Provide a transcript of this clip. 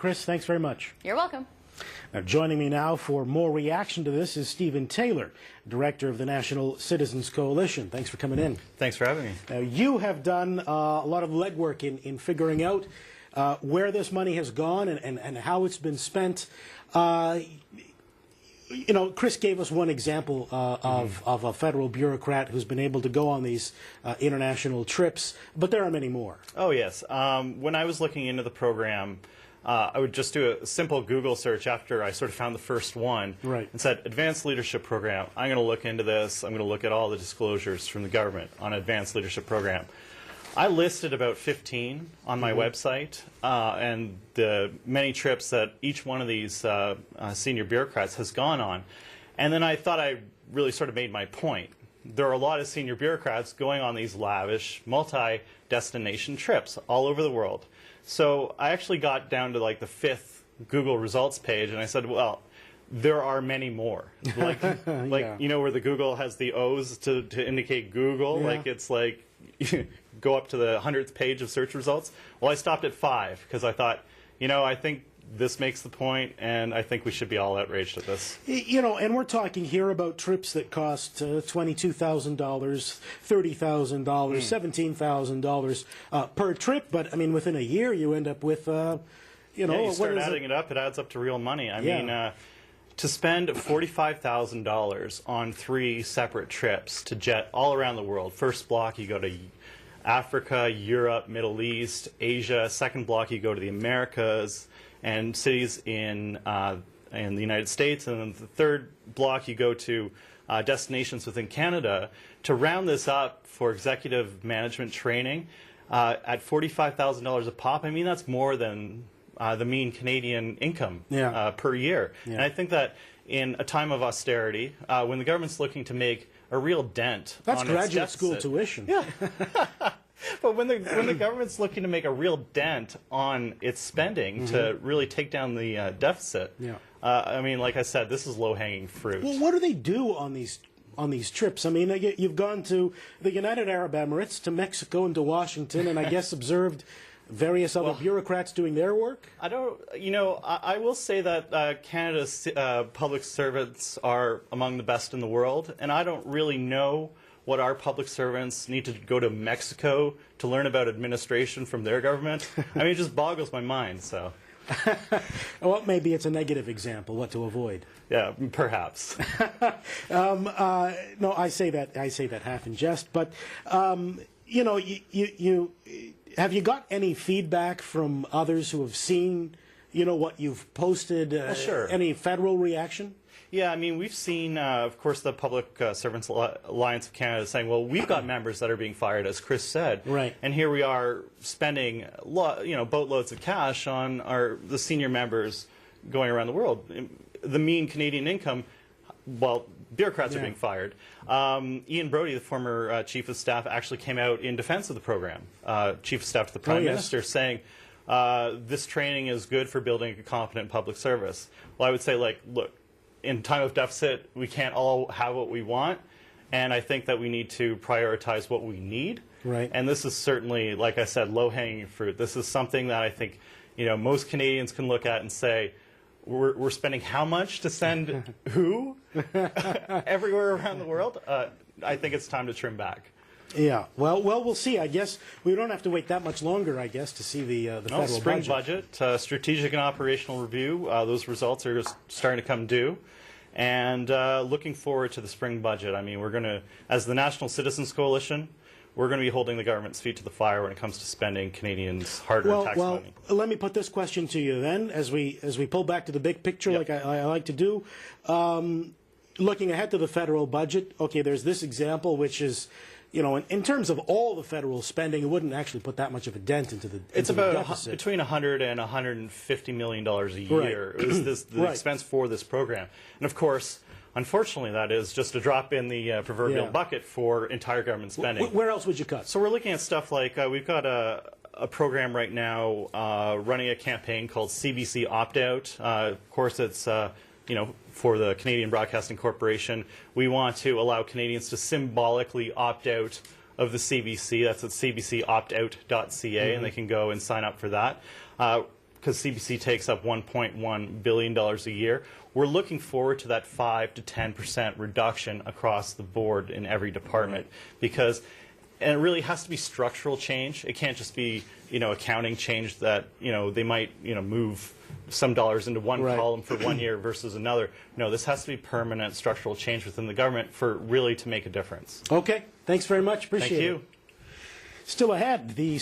Chris, thanks very much. You're welcome. Now, joining me now for more reaction to this is Stephen Taylor, Director of the National Citizens Coalition. Thanks for coming in. Thanks for having me. Now, you have done a lot of legwork in figuring out where this money has gone and how it's been spent. You know, Chris gave us one example of a federal bureaucrat who's been able to go on these international trips, but there are many more. Oh, yes. When I was looking into the program, I would just do a simple Google search after I sort of found the first one, right, and said, Advanced Leadership Program. I'm going to look into this. I'm going to look at all the disclosures from the government on Advanced Leadership Program. I listed about 15 on my website, and the many trips that each one of these senior bureaucrats has gone on. And then I thought I really sort of made my point. There are a lot of senior bureaucrats going on these lavish, multi-destination trips all over the world. So I actually got down to like the 5th Google results page, and I said, well, there are many more. Like, yeah. You know, where the Google has the O's to indicate Google, yeah. like it's like go up to the 100th page of search results. Well, I stopped at 5 because I thought, you know, I think this makes the point, and I think we should be all outraged at this. You know, and we're talking here about trips that cost $22,000, $30,000, $17,000 per trip. But I mean, within a year, you end up with, you know, you start adding it up, it adds up to real money. I mean, to spend $45,000 on 3 separate trips to jet all around the world. First block, you go to Africa, Europe, Middle East, Asia. Second block, you go to the Americas and cities in the United States. And then the third block, you go to destinations within Canada. To round this up for executive management training at $45,000 a pop, I mean, that's more than the mean Canadian income per year. Yeah. And I think that in a time of austerity, when the government's looking to make a real dent That's on graduate its school deficit, tuition. Yeah. But when the government's looking to make a real dent on its spending to really take down the deficit, I mean, like I said, this is low-hanging fruit. Well, what do they do on these trips? I mean, you've gone to the United Arab Emirates, to Mexico, and to Washington, and I guess observed various other bureaucrats doing their work? I don't, you know, I will say that Canada's public servants are among the best in the world, and I don't really know what our public servants need to go to Mexico to learn about administration from their government. I mean, it just boggles my mind, so. Well, maybe it's a negative example, what to avoid. Yeah, perhaps. No, I say that half in jest, but, you know, you have you got any feedback from others who have seen, you know, what you've posted? Well, sure. Any federal reaction? Yeah, I mean, we've seen, of course, the Public Servants Alliance of Canada saying, well, we've got members that are being fired, as Chris said. Right. And here we are spending, you know, boatloads of cash on the senior members going around the world. The mean Canadian income, well, bureaucrats are being fired. Ian Brody, the former Chief of Staff, actually came out in defense of the program, Chief of Staff to the Prime Minister, saying this training is good for building a competent public service. Well, I would say, like, look, in time of deficit, we can't all have what we want, and I think that we need to prioritize what we need. Right. And this is certainly, like I said, low-hanging fruit. This is something that I think, you know, most Canadians can look at and say, we're spending how much to send who everywhere around the world? I think it's time to trim back. Yeah. Well, we'll see. I guess we don't have to wait that much longer, I guess, to see the federal spring budget. Strategic and operational review. Those results are starting to come due. And looking forward to the spring budget. I mean, we're going to, as the National Citizens Coalition, we're going to be holding the government's feet to the fire when it comes to spending Canadians' hard-earned tax money. Well, let me put this question to you then, as we pull back to the big picture, like I like to do. Looking ahead to the federal budget, okay, there's this example, which is, you know, in terms of all the federal spending, it wouldn't actually put that much of a dent into the It's into the about deficit. between $100 and $150 million a year. Right. Is the expense for this program. And of course, unfortunately, that is just a drop in the proverbial bucket for entire government spending. Where else would you cut? So we're looking at stuff like we've got a program right now running a campaign called CBC Opt-out. Of course, it's you know, for the Canadian Broadcasting Corporation. We want to allow Canadians to symbolically opt out of the CBC. That's at cbcoptout.ca, and they can go and sign up for that. because CBC takes up $1.1 billion a year. We're looking forward to that 5 to 10% reduction across the board in every department, because, and it really has to be structural change. It can't just be, accounting change that, they might, move some dollars into one column for 1 year versus another. No, this has to be permanent structural change within the government for really to make a difference. Okay, thanks very much. Appreciate it. Thank you. Still ahead, the